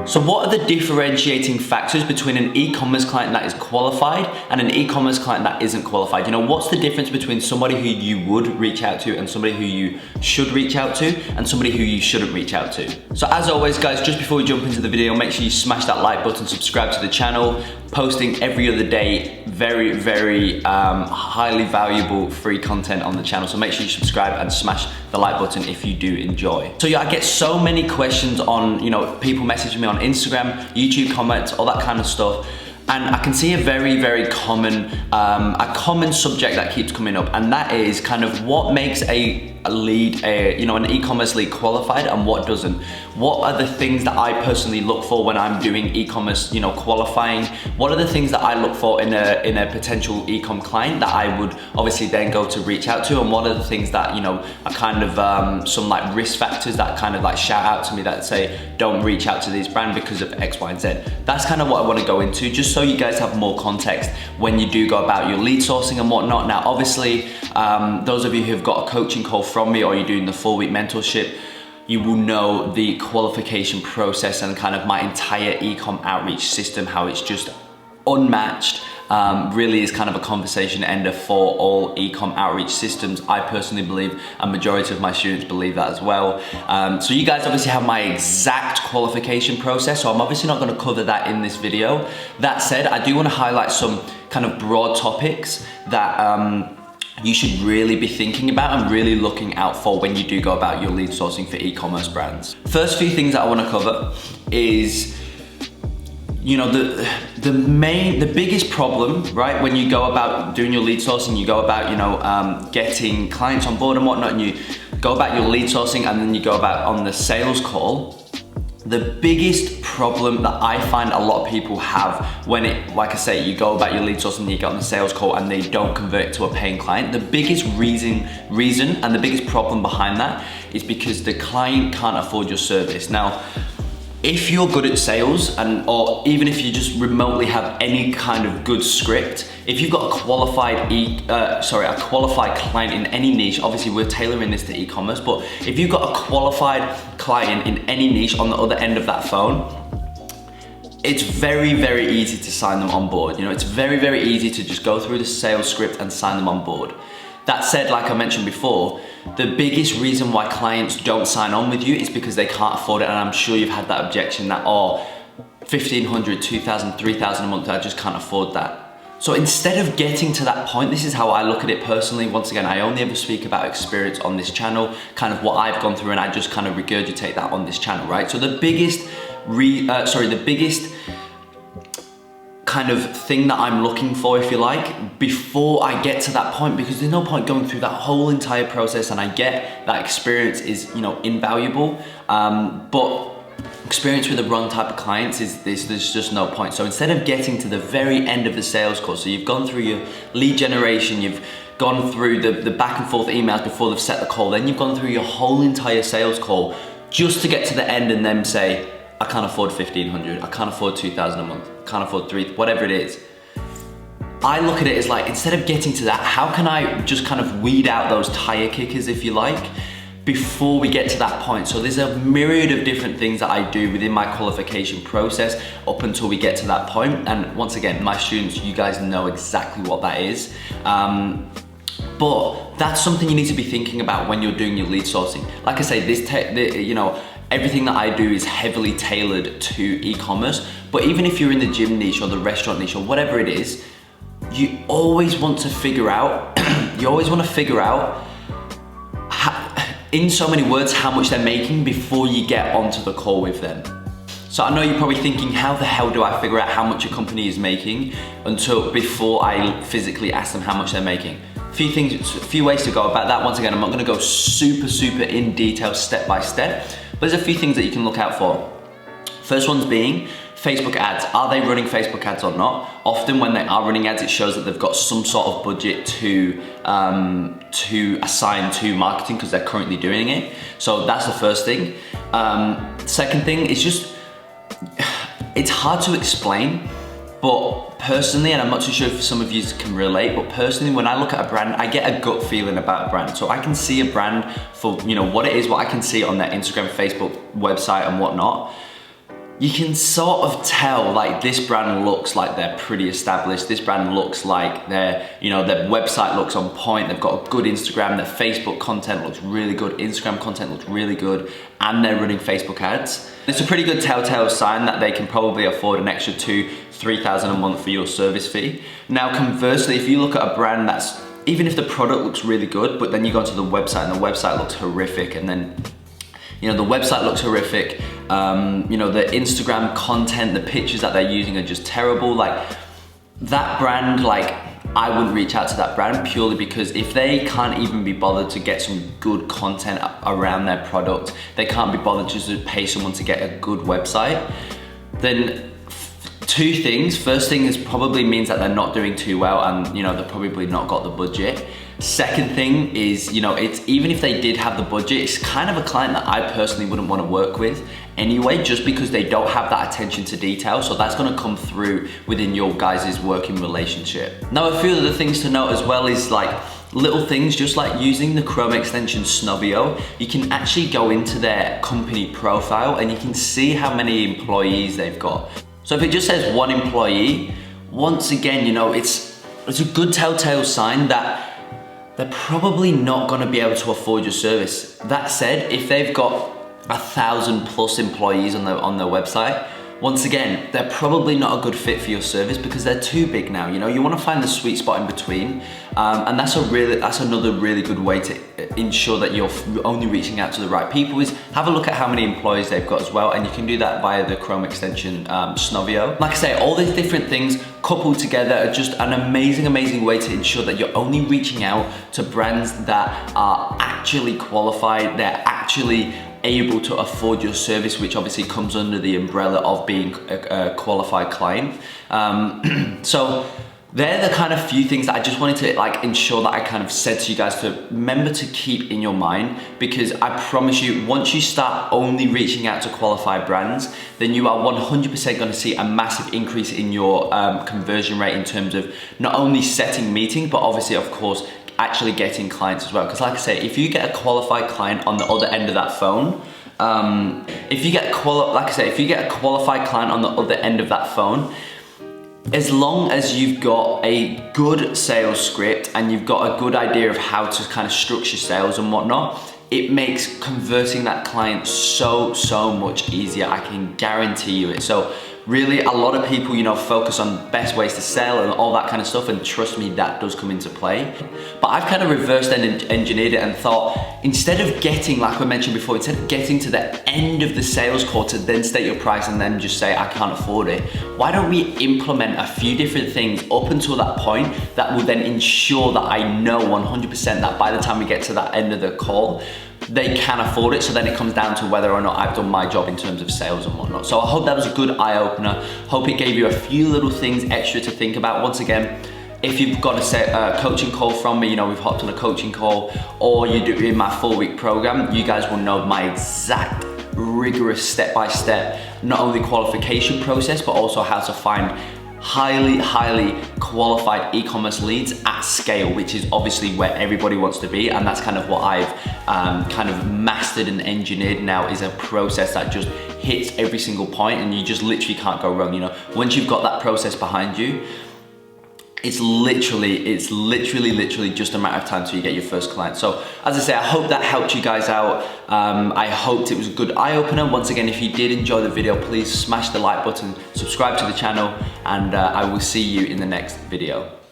So what are the differentiating factors between an e-commerce client that is qualified and an e-commerce client that isn't qualified? You know, what's the difference between somebody who you would reach out to and somebody who you should reach out to and somebody who you shouldn't reach out to? So as always guys, just before we jump into the video, make sure you smash that like button, subscribe to the channel. Posting every other day, very highly valuable free content on the channel. So make sure you subscribe and smash the like button if you do enjoy. So yeah, I get so many questions on, you know, people messaging me on Instagram, YouTube comments, all that kind of stuff. And I can see a very common subject that keeps coming up, and that is kind of what makes a lead, an e-commerce lead qualified and what doesn't. What are the things that I personally look for when I'm doing e-commerce, qualifying? What are the things that I look for in a potential e-com client that I would obviously then go to reach out to? And what are the things that, are kind of some like risk factors that kind of like shout out to me that say, don't reach out to this brand because of X, Y, and Z. That's kind of what I want to go into, just so you guys have more context when you do go about your lead sourcing and whatnot. Now, obviously, those of you who've got a coaching call from me or you're doing the 4-week mentorship, you will know the qualification process and kind of my entire e-com outreach system, how it's just unmatched. Really is kind of a conversation ender for all e-com outreach systems. I personally believe, and majority of my students believe that as well. So you guys obviously have my exact qualification process, so I'm obviously not going to cover that in this video. That said, I do want to highlight some kind of broad topics that you should really be thinking about and really looking out for when you do go about your lead sourcing for e-commerce brands. First few things that I want to cover is, the biggest problem, right, when you go about doing your lead sourcing, you go about, getting clients on board and whatnot, and you go about your lead sourcing and then you go about on the sales call. The biggest problem that I find a lot of people have when like I say, you go about your lead sourcing and you get on the sales call and they don't convert to a paying client, the biggest reason and the biggest problem behind that is because the client can't afford your service. Now, if you're good at sales or even if you just remotely have any kind of good script, if you've got a qualified client in any niche, obviously we're tailoring this to e-commerce, but if you've got a qualified client in any niche on the other end of that phone, it's very easy to sign them on board. It's very easy to just go through the sales script and sign them on board. That said, like I mentioned before, the biggest reason why clients don't sign on with you is because they can't afford it. And I'm sure you've had that objection that, oh, $1,500, $2,000, $3,000 a month, I just can't afford that. So instead of getting to that point, this is how I look at it personally. Once again, I only ever speak about experience on this channel, kind of what I've gone through, and I just kind of regurgitate that on this channel, right? So the biggest kind of thing that I'm looking for, if you like, before I get to that point, because there's no point going through that whole entire process, and I get that experience is, invaluable, but experience with the wrong type of clients there's just no point. So instead of getting to the very end of the sales call, so you've gone through your lead generation, you've gone through the back and forth emails before they've set the call, then you've gone through your whole entire sales call just to get to the end and then say, I can't afford $1,500, I can't afford $2,000 a month, I can't afford $3,000, whatever it is. I look at it as like, instead of getting to that, how can I just kind of weed out those tire kickers, if you like, before we get to that point? So there's a myriad of different things that I do within my qualification process up until we get to that point. And once again, my students, you guys know exactly what that is. But that's something you need to be thinking about when you're doing your lead sourcing. Like I say, everything that I do is heavily tailored to e-commerce, but even if you're in the gym niche or the restaurant niche or whatever it is, you always want to figure out, in so many words, how much they're making before you get onto the call with them. So I know you're probably thinking, how the hell do I figure out how much a company is making before I physically ask them how much they're making? A few ways to go about that. Once again, I'm not gonna go super in detail step by step, but there's a few things that you can look out for. First one's being Facebook ads. Are they running Facebook ads or not? Often when they are running ads, it shows that they've got some sort of budget to assign to marketing because they're currently doing it. So that's the first thing. Second thing is just, it's hard to explain, but personally, and I'm not too sure if some of you can relate, but personally, when I look at a brand, I get a gut feeling about a brand. So I can see a brand for what it is, what I can see on their Instagram, Facebook, website and whatnot. you can sort of tell, like, this brand looks like they're pretty established. This brand looks like they're, you know, their website looks on point. They've got a good Instagram. Their Facebook content looks really good. Instagram content looks really good. And they're running Facebook ads. It's a pretty good telltale sign that they can probably afford an extra $2,000-3,000 a month for your service fee. Now, conversely, if you look at a brand that's, even if the product looks really good, but then you go to the website and the website looks horrific, and then, you know, the website looks horrific, you know, the Instagram content, the pictures that they're using are just terrible. Like, that brand, like, I wouldn't reach out to that brand purely because if they can't even be bothered to get some good content around their product, they can't be bothered just to pay someone to get a good website, then two things. First thing is probably means that they're not doing too well, and, you know, they've probably not got the budget. Second thing is, you know, it's, even if they did have the budget, it's kind of a client that I personally wouldn't want to work with anyway, just because they don't have that attention to detail. So that's going to come through within your guys' working relationship. Now, a few other things to note as well is, like, little things, just like using the Chrome extension Snovio, you can actually go into their company profile and you can see how many employees they've got. So if it just says 1 employee, once again, you know, it's a good telltale sign that they're probably not gonna be able to afford your service. That said, if they've got 1,000+ employees on their website, once again, they're probably not a good fit for your service because they're too big now. You know, you want to find the sweet spot in between, and that's another really good way to ensure that you're only reaching out to the right people. Is have a look at how many employees they've got as well, and you can do that via the Chrome extension Snovio. Like I say, all these different things coupled together are just an amazing way to ensure that you're only reaching out to brands that are actually qualified, they're actually able to afford your service, which obviously comes under the umbrella of being a qualified client. So they're the kind of few things that I just wanted to, like, ensure that I kind of said to you guys to remember to keep in your mind, because I promise you, once you start only reaching out to qualified brands, then you are 100% going to see a massive increase in your conversion rate in terms of not only setting meetings, but obviously, of course, actually getting clients as well. Because like I say, if you get a qualified client on the other end of that phone, if you get a qualified client on the other end of that phone, as long as you've got a good sales script and you've got a good idea of how to kind of structure sales and whatnot, it makes converting that client so much easier. I can guarantee you it. So really, a lot of people, you know, focus on best ways to sell and all that kind of stuff, and trust me, that does come into play. But I've kind of reversed and engineered it and thought, instead of getting, like I mentioned before, instead of getting to the end of the sales call to then state your price and then just say, I can't afford it, why don't we implement a few different things up until that point that will then ensure that I know 100% that by the time we get to that end of the call, they can afford it. So then it comes down to whether or not I've done my job in terms of sales and whatnot. So I hope that was a good eye-opener. Hope it gave you a few little things extra to think about. Once again, if you've got a coaching call from me, you know, we've hopped on a coaching call, or you do it in my 4-week program, you guys will know my exact rigorous step-by-step, not only qualification process, but also how to find highly qualified e-commerce leads at scale, which is obviously where everybody wants to be. And that's kind of what I've kind of mastered and engineered now, is a process that just hits every single point and you just literally can't go wrong. You know, once you've got that process behind you, it's literally just a matter of time till you get your first client. So as I say, I hope that helped you guys out. I hoped it was a good eye-opener. Once again, if you did enjoy the video, please smash the like button, subscribe to the channel, and I will see you in the next video.